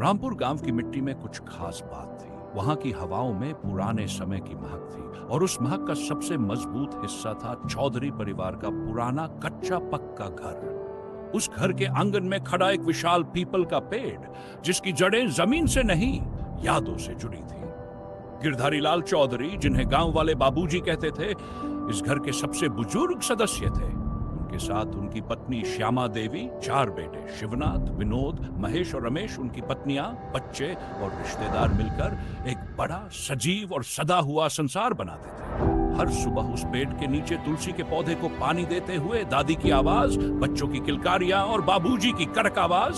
रामपुर गांव की मिट्टी में कुछ खास बात थी। वहां की हवाओं में पुराने समय की महक थी और उस महक का सबसे मजबूत हिस्सा था चौधरी परिवार का पुराना कच्चा पक्का घर। उस घर के आंगन में खड़ा एक विशाल पीपल का पेड़, जिसकी जड़ें जमीन से नहीं, यादों से जुड़ी थी। गिरधारी लाल चौधरी, जिन्हें गांव वाले बाबूजी कहते थे, इस घर के सबसे बुजुर्ग सदस्य थे। उनके साथ उनकी पत्नी श्यामा देवी, 4 बेटे शिवनाथ, विनोद, महेश और रमेश, उनकी पत्नियां, बच्चे और रिश्तेदार मिलकर एक बड़ा सजीव और सदा हुआ संसार बनाते थे। हर सुबह उस पेड़ के नीचे तुलसी के पौधे को पानी देते हुए दादी की आवाज, बच्चों की किलकारियां और बाबूजी की कड़क आवाज,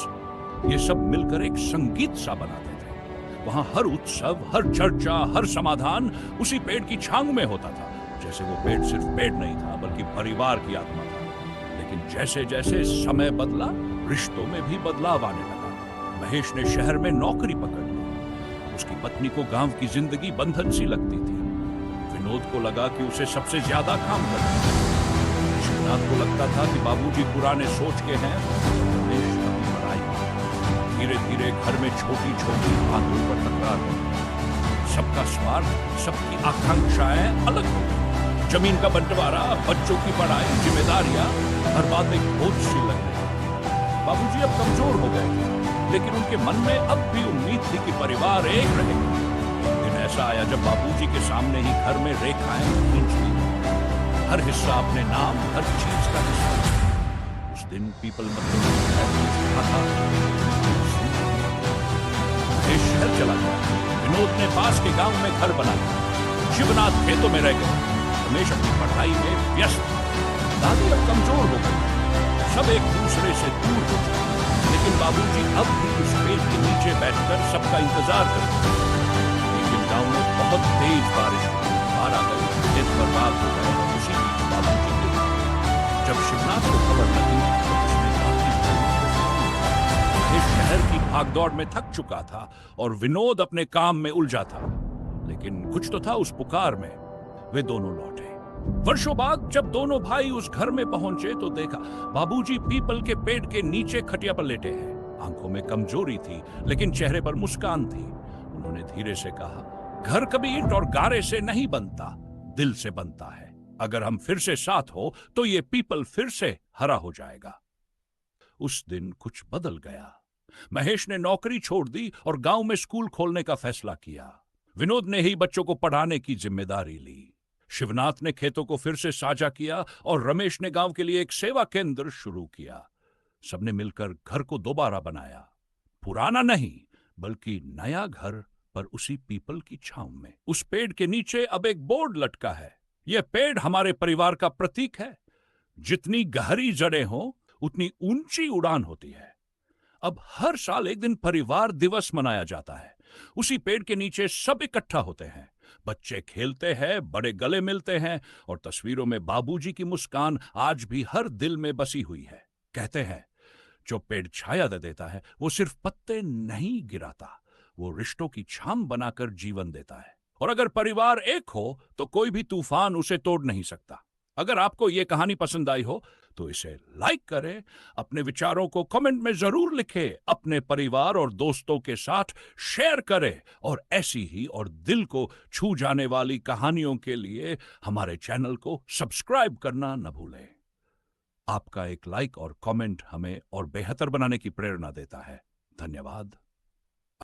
ये सब मिलकर एक संगीत सा बनाते थे। वहां हर उत्सव, हर चर्चा, हर समाधान उसी पेड़ की छांव में होता था। जैसे वो पेड़ सिर्फ पेड़ नहीं था, बल्कि परिवार की आत्मा था। लेकिन जैसे जैसे समय बदला, रिश्तों में भी बदलाव आने लगा। महेश ने शहर में नौकरी पकड़ ली। उसकी पत्नी को गांव की जिंदगी बंधन सी लगती थी। विनोद को लगा कि उसे सबसे ज्यादा काम करना है। शिवनाथ को लगता था कि बाबूजी पुराने सोच के हैं। रमेश अपनी पढ़ाई। धीरे धीरे घर में छोटी छोटी बातों पर तकरार होती। सबका स्वार्थ, सबकी आकांक्षाएं अलग हो गई। जमीन का बंटवारा, बच्चों की पढ़ाई, जिम्मेदारियां हर बात एक बोझ सी लग रही। बाबूजी अब कमजोर हो गए, लेकिन उनके मन में अब भी उम्मीद थी कि परिवार एक रहेगा। एक दिन ऐसा आया जब बाबूजी के सामने ही घर में रेखाएं खींच ली। हर हिस्सा अपने नाम, हर चीज का हिस्सा। उस दिन पीपल मतलब शहर चला गया। विनोद ने पास के गांव में घर बनाया। शिवनाथ खेतों में रह गए। रमेश अपनी पढ़ाई में व्यस्त। दादी अब कमजोर हो गई। सब एक दूसरे से दूर हो गए। लेकिन बाबूजी अब भी उस पेड़ के नीचे बैठकर सबका इंतजार करते थे। लेकिन गांव में बहुत तेज बारिश हुई। 12 लोग खेत बर्बाद हो गए। उसी बीच बाबूजी गिर गए। जब शिवनाथ को खबर लगी तो उसने शहर की भागदौड़ में थक चुका था और विनोद अपने काम में उलझा था। लेकिन कुछ तो था उस पुकार में। वे दोनों लौटे। वर्षों बाद जब दोनों भाई उस घर में पहुंचे तो देखा बाबूजी पीपल के पेड़ के नीचे खटिया पर लेटे हैं। आंखों में कमजोरी थी, लेकिन चेहरे पर मुस्कान थी। उन्होंने धीरे से कहा, घर कभी ईंट और गारे से नहीं बनता, दिल से बनता है। अगर हम फिर से साथ हो तो ये पीपल फिर से हरा हो जाएगा। उस दिन कुछ बदल गया। महेश ने नौकरी छोड़ दी और गांव में स्कूल खोलने का फैसला किया। विनोद ने ही बच्चों को पढ़ाने की जिम्मेदारी ली। शिवनाथ ने खेतों को फिर से साझा किया और रमेश ने गांव के लिए एक सेवा केंद्र शुरू किया। सबने मिलकर घर को दोबारा बनाया। पुराना नहीं, बल्कि नया घर, पर उसी पीपल की छांव में। उस पेड़ के नीचे अब एक बोर्ड लटका है। यह पेड़ हमारे परिवार का प्रतीक है। जितनी गहरी जड़ें हों, उतनी ऊंची उड़ान होती है। अब हर साल एक दिन परिवार दिवस मनाया जाता है। उसी पेड़ के नीचे सब इकट्ठा होते हैं। बच्चे खेलते हैं, बड़े गले मिलते हैं और तस्वीरों में बाबूजी की मुस्कान आज भी हर दिल में बसी हुई है। कहते हैं, जो पेड़ छाया दे देता है वो सिर्फ पत्ते नहीं गिराता, वो रिश्तों की छाम बनाकर जीवन देता है। और अगर परिवार एक हो तो कोई भी तूफान उसे तोड़ नहीं सकता। अगर आपको ये कहानी पसंद आई हो तो इसे लाइक करें, अपने विचारों को कमेंट में जरूर लिखें, अपने परिवार और दोस्तों के साथ शेयर करें और ऐसी ही और दिल को छू जाने वाली कहानियों के लिए हमारे चैनल को सब्सक्राइब करना न भूलें। आपका एक लाइक और कमेंट हमें और बेहतर बनाने की प्रेरणा देता है। धन्यवाद।